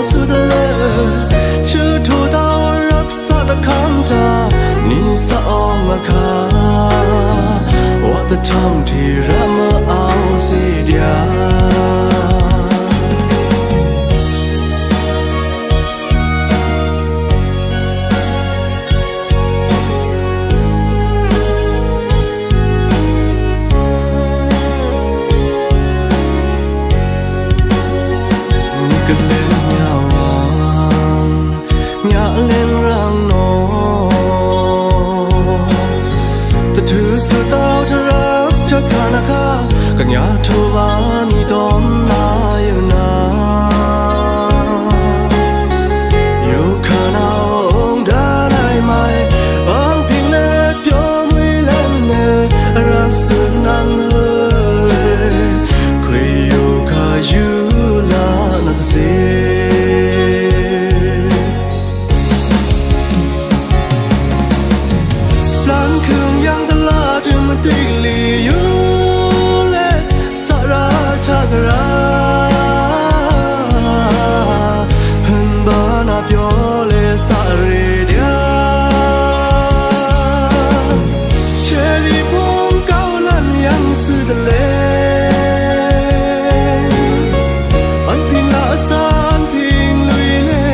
苏的了，吃土到rak萨的看着你撒我卡，我的长体让我熬死掉。Kanya tuwa ni dom na yuna Yu kana ong da nai mai Ong ping le pyo mui len ne Rak su nang hơi Kwe yu ka yu la na ta se Lan khương yang ta la tu ma ti li yu Chagara Hanbana pyole saredia Cherry pom kaulan yang sudale An ping la san ping lui le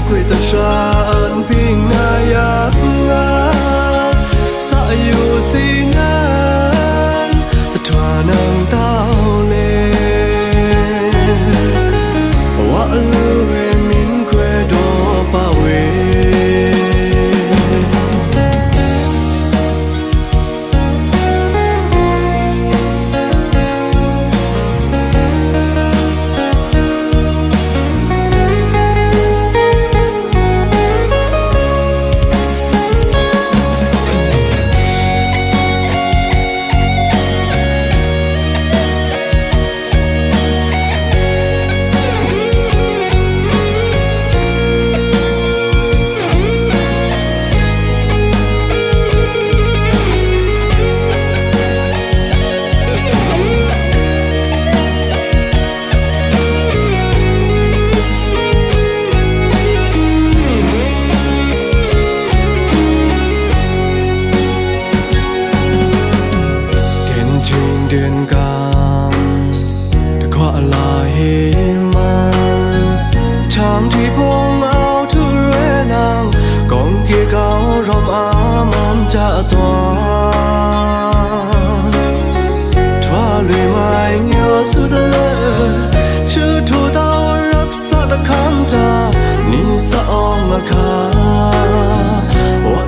Kwe ta sha an ping na yak nga Sa yu sinan Ta twa nang tao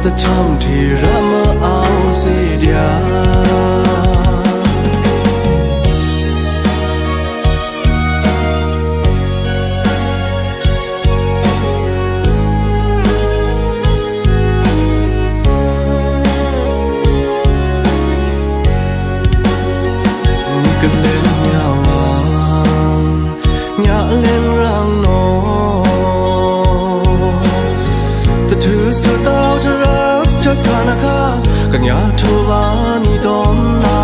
The time to run out, say, yeah. Kanya tuwa ni dom na